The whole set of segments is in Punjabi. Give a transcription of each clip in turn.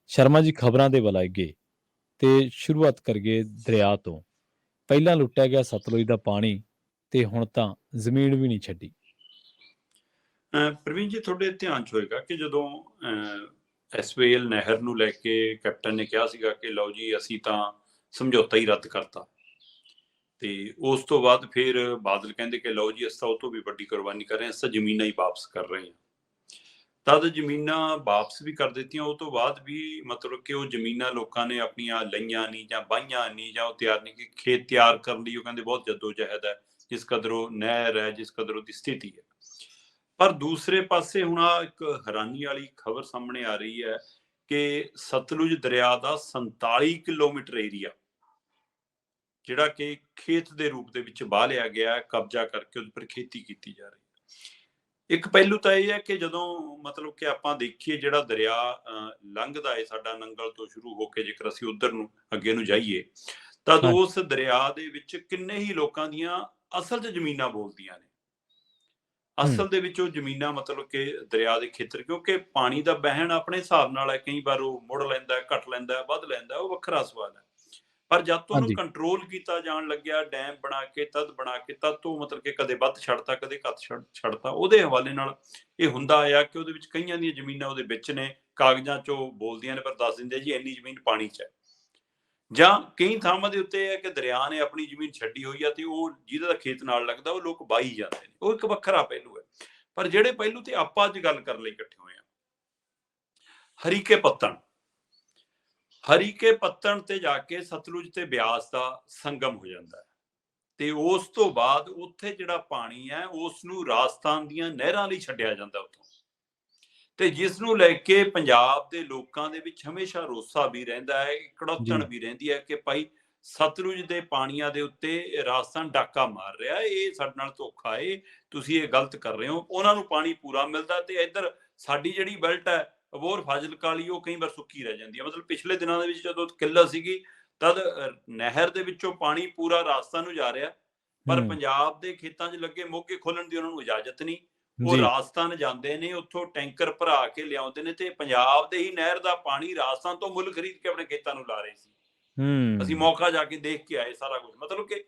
ਸ਼ਰਮਾ ਜੀ ਖਬਰਾਂ ਦੇ ਵੱਲ ਆਈਏ ਤੇ ਸ਼ੁਰੂਆਤ ਕਰੀਏ ਦਰਿਆ ਤੋਂ। ਪਹਿਲਾਂ ਲੁੱਟਿਆ ਗਿਆ ਸਤਲੁਜ ਦਾ ਪਾਣੀ ਤੇ ਹੁਣ ਤਾਂ ਜ਼ਮੀਨ ਵੀ ਨਹੀਂ ਛੱਡੀ। ਪ੍ਰਵੀਨ ਜੀ, ਤੁਹਾਡੇ ਧਿਆਨ 'ਚ ਹੋਏਗਾ ਕਿ ਜਦੋਂ ਐਸਵੇਲ ਨਹਿਰ ਨੂੰ ਲੈ ਕੇ ਕੈਪਟਨ ਨੇ ਕਿਹਾ ਸੀਗਾ ਕਿ ਲਓ ਜੀ ਅਸੀਂ ਤਾਂ ਸਮਝੌਤਾ ਹੀ ਰੱਦ ਕਰਤਾ, ਤੇ ਉਸ ਤੋਂ ਬਾਅਦ ਫਿਰ ਬਾਦਲ ਕਹਿੰਦੇ ਕਿ ਲਓ ਜੀ ਅਸੀਂ ਤਾਂ ਉਹ ਤੋਂ ਵੀ ਵੱਡੀ ਕੁਰਬਾਨੀ ਕਰ ਰਹੇ ਹਾਂ, ਅਸੀਂ ਤਾਂ ਜ਼ਮੀਨਾਂ ਹੀ ਵਾਪਸ ਕਰ ਰਹੇ ਹਾਂ। ਤਦ ਜ਼ਮੀਨਾਂ ਵਾਪਸ ਵੀ ਕਰ ਦਿੱਤੀਆਂ, ਉਹ ਤੋਂ ਬਾਅਦ ਵੀ ਮਤਲਬ ਕਿ ਉਹ ਜ਼ਮੀਨਾਂ ਲੋਕਾਂ ਨੇ ਆਪਣੀਆਂ ਲਈਆਂ ਨਹੀਂ ਜਾਂ ਵਾਹੀਆਂ ਨਹੀਂ ਜਾਂ ਉਹ ਤਿਆਰ ਨਹੀਂ ਕਿ ਖੇਤ ਤਿਆਰ ਕਰਨ ਲਈ ਉਹ ਕਹਿੰਦੇ ਬਹੁਤ ਜੱਦੋ-ਜਹਿਦ ਹੈ, ਜਿਸ ਕਦਰ ਉਹ ਨਹਿਰ ਹੈ, ਜਿਸ ਕਦਰ ਉਹਦੀ ਸਥਿਤੀ ਹੈ। ਪਰ ਦੂਸਰੇ ਪਾਸੇ ਹੁਣ ਇੱਕ ਹੈਰਾਨੀ ਵਾਲੀ ਖਬਰ ਸਾਹਮਣੇ ਆ ਰਹੀ ਹੈ ਕਿ ਸਤਲੁਜ ਦਰਿਆ ਦਾ 47 ਕਿਲੋਮੀਟਰ ਏਰੀਆ ਜਿਹੜਾ ਕਿ ਖੇਤ ਦੇ ਰੂਪ ਦੇ ਵਿੱਚ ਵਾਹ ਲਿਆ ਗਿਆ, ਕਬਜ਼ਾ ਕਰਕੇ ਉਹਦੇ ਪਰ ਖੇਤੀ ਕੀਤੀ ਜਾ ਰਹੀ ਹੈ। ਇੱਕ ਪਹਿਲੂ ਤਾਂ ਇਹ ਹੈ ਕਿ ਜਦੋਂ ਮਤਲਬ ਕਿ ਆਪਾਂ ਦੇਖੀਏ ਜਿਹੜਾ ਦਰਿਆ ਲੰਘਦਾ ਹੈ ਸਾਡਾ ਨੰਗਲ ਤੋਂ ਸ਼ੁਰੂ ਹੋ ਕੇ, ਜੇਕਰ ਅਸੀਂ ਉਧਰ ਨੂੰ ਅੱਗੇ ਨੂੰ ਜਾਈਏ ਤਾਂ ਉਸ ਦਰਿਆ ਦੇ ਵਿੱਚ ਕਿੰਨੇ ਹੀ ਲੋਕਾਂ ਦੀਆਂ ਅਸਲ 'ਚ ਜ਼ਮੀਨਾਂ ਬੋਲਦੀਆਂ ਨੇ। ਅਸਲ ਦੇ ਵਿੱਚ ਉਹ ਜ਼ਮੀਨਾਂ ਮਤਲਬ ਕਿ ਦਰਿਆ ਦੇ ਖੇਤਰ, ਕਿਉਂਕਿ ਪਾਣੀ ਦਾ ਵਹਿਣ ਆਪਣੇ ਹਿਸਾਬ ਨਾਲ ਹੈ, ਕਈ ਵਾਰ ਉਹ ਮੁੜ ਲੈਂਦਾ, ਘਟ ਲੈਂਦਾ, ਵੱਧ ਲੈਂਦਾ, ਉਹ ਵੱਖਰਾ ਸਵਾਲ ਹੈ। ਪਰ ਜਦ ਤੋਂ ਉਹਨੂੰ ਕੰਟਰੋਲ ਕੀਤਾ ਜਾਣ ਲੱਗਿਆ, ਡੈਮ ਬਣਾ ਕੇ ਤਦ ਤੋਂ ਮਤਲਬ ਕਿ ਕਦੇ ਵੱਧ ਛੱਡਤਾ, ਕਦੇ ਘੱਟ ਛੱਡਤਾ, ਉਹਦੇ ਹਵਾਲੇ ਨਾਲ ਇਹ ਹੁੰਦਾ ਆ ਕਿ ਉਹਦੇ ਵਿੱਚ ਕਈਆਂ ਦੀਆਂ ਜ਼ਮੀਨਾਂ ਉਹਦੇ ਵਿੱਚ ਨੇ, ਕਾਗਜ਼ਾਂ 'ਚੋਂ ਬੋਲਦੀਆਂ ਨੇ ਪਰ ਦੱਸ ਦਿੰਦੇ ਜੀ ਇੰਨੀ ਜ਼ਮੀਨ ਪਾਣੀ 'ਚ ਹੈ। ਜਾਂ ਕਈ ਥਾਵਾਂ ਦੇ ਉੱਤੇ ਹੈ ਕਿ ਦਰਿਆ ਨੇ ਆਪਣੀ ਜ਼ਮੀਨ ਛੱਡੀ ਹੋਈ ਆ ਤੇ ਉਹ ਜਿਹਦਾ ਖੇਤ ਨਾਲ ਲੱਗਦਾ ਉਹ ਲੋਕ ਵਾਹੀ ਜਾਂਦੇ ਨੇ, ਉਹ ਇੱਕ ਵੱਖਰਾ ਪਹਿਲੂ ਹੈ। ਪਰ ਜਿਹੜੇ ਪਹਿਲੂ ਤੇ ਆਪਾਂ ਅੱਜ ਗੱਲ ਕਰਨ ਲਈ ਇਕੱਠੇ ਹੋਏ ਹਾਂ, ਹਰੀਕੇ ਪੱਤਣ ਤੇ ਜਾ ਕੇ ਸਤਲੁਜ ਤੇ ਬਿਆਸ ਦਾ ਸੰਗਮ ਹੋ ਜਾਂਦਾ ਹੈ ਤੇ ਉਸ ਤੋਂ ਬਾਅਦ ਉੱਥੇ ਜਿਹੜਾ ਪਾਣੀ ਹੈ ਉਸ ਨੂੰ ਰਾਜਸਥਾਨ ਦੀਆਂ ਨਹਿਰਾਂ ਲਈ ਛੱਡਿਆ ਜਾਂਦਾ ਉੱਥੋਂ, ਤੇ ਜਿਸ ਨੂੰ ਲੈ ਕੇ ਪੰਜਾਬ ਦੇ ਲੋਕਾਂ ਦੇ ਵਿੱਚ ਹਮੇਸ਼ਾ ਰੋਸਾ ਵੀ ਰਹਿੰਦਾ ਹੈ, ਕੜੋਤਣ ਵੀ ਰਹਿੰਦੀ ਹੈ ਕਿ ਭਾਈ ਸਤਲੁਜ ਦੇ ਪਾਣੀਆਂ ਦੇ ਉੱਤੇ ਰਾਜਸਥਾਨ ਡਾਕਾ ਮਾਰ ਰਿਹਾ, ਇਹ ਸਾਡੇ ਨਾਲ ਧੋਖਾ ਹੈ, ਤੁਸੀਂ ਇਹ ਗਲਤ ਕਰ ਰਹੇ ਹੋ। ਉਹਨਾਂ ਨੂੰ ਪਾਣੀ ਪੂਰਾ ਮਿਲਦਾ ਤੇ ਇੱਧਰ ਸਾਡੀ ਜਿਹੜੀ ਬੈਲਟ ਹੈ ਅਬੋਹਰ ਫਾਜ਼ਿਲਕਾ ਵਾਲੀ ਉਹ ਕਈ ਵਾਰ ਸੁੱਕੀ ਰਹਿ ਜਾਂਦੀ ਹੈ। ਮਤਲਬ ਪਿਛਲੇ ਦਿਨਾਂ ਦੇ ਵਿੱਚ ਜਦੋਂ ਕਿੱਲਤ ਸੀਗੀ ਤਦ ਨਹਿਰ ਦੇ ਵਿੱਚੋਂ ਪਾਣੀ ਪੂਰਾ ਰਾਜਸਥਾਨ ਨੂੰ ਜਾ ਰਿਹਾ, ਪਰ ਪੰਜਾਬ ਦੇ ਖੇਤਾਂ 'ਚ ਲੱਗੇ ਮੋਗੇ ਖੋਲਣ ਦੀ ਉਹਨਾਂ ਨੂੰ ਇਜਾਜ਼ਤ ਨਹੀਂ। ਉਹ ਰਾਜਸਥਾਨ ਜਾਂਦੇ ਨੇ, ਉੱਥੋਂ ਟੈਂਕਰ ਭਰਾ ਕੇ ਲਿਆਉਂਦੇ ਨੇ ਤੇ ਪੰਜਾਬ ਦੇ ਹੀ ਨਹਿਰ ਦਾ ਪਾਣੀ ਰਾਜਸਥਾਨ ਤੋਂ ਮੁੱਲ ਖਰੀਦ ਕੇ ਆਪਣੇ ਖੇਤਾਂ ਨੂੰ ਲਾ ਰਹੇ ਸੀ। ਅਸੀਂ ਮੌਕਾ ਜਾ ਕੇ ਦੇਖ ਕੇ ਆਏ ਸਾਰਾ ਕੁਝ। ਮਤਲਬ ਕਿ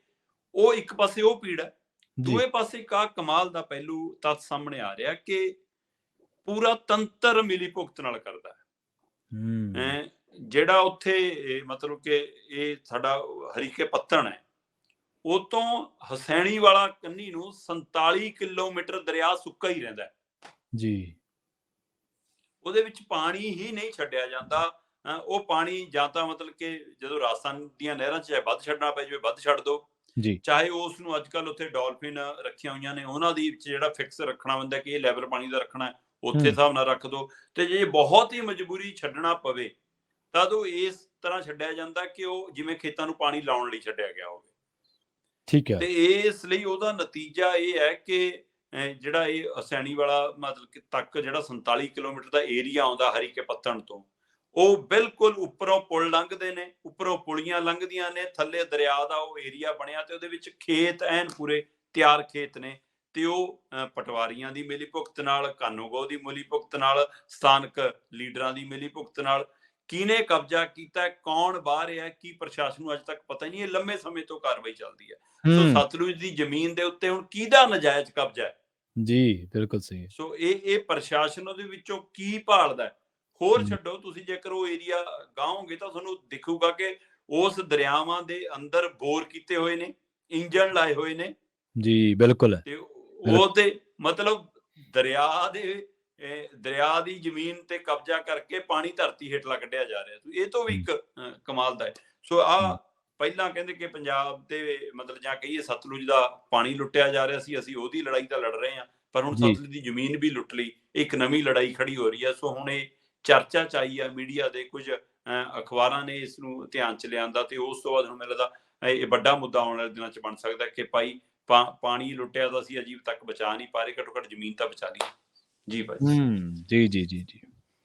ਉਹ ਇੱਕ ਪਾਸੇ ਉਹ ਪੀੜ ਹੈ, ਦੂਏ ਪਾਸੇ ਇੱਕ ਕਮਾਲ ਦਾ ਪਹਿਲੂ ਤੱਥ ਸਾਹਮਣੇ ਆ ਰਿਹਾ ਕਿ ਪੂਰਾ ਤੰਤਰ ਮਿਲੀ ਭੁਗਤ ਨਾਲ ਕਰਦਾ ਹੈ। ਜਿਹੜਾ ਉੱਥੇ ਮਤਲਬ ਕਿ ਇਹ ਸਾਡਾ ਹਰੀਕੇ ਪੱਤਣ ਹੈ, ਉਹ ਤੋਂ ਹਸੈਣੀ ਵਾਲਾ ਕੰਨੀ ਨੂੰ 47 ਕਿਲੋਮੀਟਰ ਦਰਿਆ ਸੁੱਕਾ ਹੀ ਰਹਿੰਦਾ ਜੀ, ਉਹਦੇ ਵਿੱਚ ਪਾਣੀ ਹੀ ਨਹੀਂ ਛੱਡਿਆ ਜਾਂਦਾ। ਉਹ ਪਾਣੀ ਜਾਂ ਤਾਂ ਮਤਲਬ ਕਿ ਜਦੋਂ ਰਾਜਸਥਾਨ ਦੀਆਂ ਨਹਿਰਾਂ 'ਚ ਚਾਹੇ ਵੱਧ ਛੱਡਣਾ ਪੈ ਜਾਵੇ ਵੱਧ ਛੱਡ ਦੋ, ਚਾਹੇ ਉਸ ਨੂੰ ਅੱਜ ਕੱਲ੍ਹ ਉੱਥੇ ਡੋਲਫਿਨ ਰੱਖੀਆਂ ਹੋਈਆਂ ਨੇ ਉਹਨਾਂ ਦੀ ਵਿੱਚ ਜਿਹੜਾ ਫਿਕਸ ਰੱਖਣਾ ਹੁੰਦਾ ਕਿ ਇਹ ਲੈਵਲ ਪਾਣੀ ਦਾ ਰੱਖਣਾ, ਉੱਥੇ ਹਿਸਾਬ ਨਾਲ ਰੱਖ ਦੋ। ਤੇ ਜੇ ਬਹੁਤ ਹੀ ਮਜਬੂਰੀ ਛੱਡਣਾ ਪਵੇ ਤਦ ਉਹ ਇਸ ਤਰ੍ਹਾਂ ਛੱਡਿਆ ਜਾਂਦਾ ਕਿ ਉਹ ਜਿਵੇਂ ਖੇਤਾਂ ਨੂੰ ਪਾਣੀ ਲਾਉਣ ਲਈ ਛੱਡਿਆ ਗਿਆ ਹੋਵੇ। ਠੀਕ ਹੈ। ਤੇ ਇਸ ਲਈ ਉਹਦਾ ਨਤੀਜਾ ਇਹ ਹੈ ਕਿ ਜਿਹੜਾ ਇਹ ਹਸੈਣੀ ਵਾਲਾ ਮਤਲਬ ਕਿ ਤੱਕ ਜਿਹੜਾ 47 ਕਿਲੋਮੀਟਰ ਦਾ ਏਰੀਆ ਆਉਂਦਾ ਹਰੀਕੇ ਪੱਤਣ ਤੋਂ, ਉਹ ਬਿਲਕੁਲ ਉੱਪਰੋਂ ਪੁਲ ਲੰਘਦੇ ਨੇ, ਉੱਪਰੋਂ ਪੁਲੀਆਂ ਲੰਘਦੀਆਂ ਨੇ, ਥੱਲੇ ਦਰਿਆ ਦਾ ਉਹ ਏਰੀਆ ਬਣਿਆ ਤੇ ਉਹਦੇ ਵਿੱਚ ਖੇਤ ਐਨ ਪੂਰੇ ਤਿਆਰ ਖੇਤ ਨੇ। ਤੇ ਉਹ ਪਟਵਾਰੀਆਂ ਦੀ ਮਿਲੀ ਭੁਗਤ ਨਾਲ, ਕਾਨੂੰਗੋ ਦੀ ਮਿਲੀ ਭੁਗਤ ਨਾਲ, ਸਥਾਨਕ ਲੀਡਰਾਂ ਦੀ ਮਿਲੀ ਭੁਗਤ ਨਾਲ ਕਿਹਨੇ ਕਬਜ਼ਾ ਕੀਤਾ, ਕੌਣ ਬਾਹਰ ਰਿਹਾ, ਕੀ ਪ੍ਰਸ਼ਾਸਨ ਨੂੰ ਅੱਜ ਤੱਕ ਪਤਾ ਨਹੀਂ। ਇਹ ਲੰਮੇ ਸਮੇਂ ਤੋਂ ਕਾਰਵਾਈ ਚੱਲਦੀ ਹੈ। ਸੋ ਸਤਲੁਜ ਦੀ ਜ਼ਮੀਨ ਦੇ ਉੱਤੇ ਹੁਣ ਕਿਹਦਾ ਨਜਾਇਜ਼ ਕਬਜ਼ਾ ਹੈ ਜੀ, ਬਿਲਕੁਲ ਸਹੀ। ਸੋ ਇਹ ਪ੍ਰਸ਼ਾਸਨ ਉਹਦੇ ਵਿੱਚੋਂ ਕੀ ਭਾਲਦਾ, ਹੋਰ ਛੱਡੋ। ਤੁਸੀਂ ਜੇਕਰ ਉਹ ਏਰੀਆ ਗਾਓਗੇ ਤਾਂ ਤੁਹਾਨੂੰ ਦਿਖੂਗਾ ਕਿ ਉਸ ਦਰਿਆਵਾਂ ਦੇ ਅੰਦਰ ਬੋਰ ਕੀਤੇ ਹੋਏ ਨੇ, ਇੰਜਣ ਲਾਏ ਹੋਏ ਨੇ ਜੀ, ਬਿਲਕੁਲ। ਤੇ ਉਹ ਤੇ ਮਤਲਬ ਦਰਿਆ ਦੀ ਜ਼ਮੀਨ ਤੇ ਕਬਜ਼ਾ ਕਰਕੇ ਪਾਣੀ ਧਰਤੀ ਹੇਠਲਾ ਕੱਢਿਆ ਜਾ ਰਿਹਾ। ਇਹ ਤੋਂ ਵੀ ਇੱਕ ਕਮਾਲ ਦਾ ਹੈ। ਸੋ ਪਹਿਲਾਂ ਕਹਿੰਦੇ ਕਿ ਪੰਜਾਬ ਦੇ ਮਤਲਬ ਜਾਂ ਕਹੀਏ ਸਤਲੁਜ ਦਾ ਪਾਣੀ ਲੁੱਟਿਆ ਜਾ ਰਿਹਾ ਸੀ, ਅਸੀਂ ਉਹਦੀ ਲੜਾਈ ਤਾਂ ਲੜ ਰਹੇ ਹਾਂ, ਪਰ ਹੁਣ ਸਤਲੁਜ ਦੀ ਜ਼ਮੀਨ ਵੀ ਲੁੱਟ ਲਈ, ਇੱਕ ਨਵੀਂ ਲੜਾਈ ਖੜੀ ਹੋ ਰਹੀ ਹੈ। ਸੋ ਹੁਣ ਇਹ ਚਰਚਾ 'ਚ ਆਈ ਆ, ਮੀਡੀਆ ਦੇ ਕੁਝ ਅਖਬਾਰਾਂ ਨੇ ਇਸ ਨੂੰ ਧਿਆਨ 'ਚ ਲਿਆਂਦਾ ਤੇ ਉਸ ਤੋਂ ਬਾਅਦ ਹੁਣ ਮੈਨੂੰ ਲੱਗਦਾ ਇਹ ਵੱਡਾ ਮੁੱਦਾ ਆਉਣ ਵਾਲੇ ਦਿਨਾਂ 'ਚ ਬਣ ਸਕਦਾ ਕਿ ਭਾਈ ਪਾਣੀ ਲੁੱਟਿਆ ਤਾਂ ਅਸੀਂ ਅਜੀਬ ਤੱਕ ਬਚਾ ਨਹੀਂ ਪਾ ਰਹੇ, ਘੱਟੋ ਘੱਟ ਜ਼ਮੀਨ ਤਾਂ ਬਚਾ ਲਈ ਜੀ ਭਾਈ। ਜੀ ਜੀ ਜੀ ਜੀ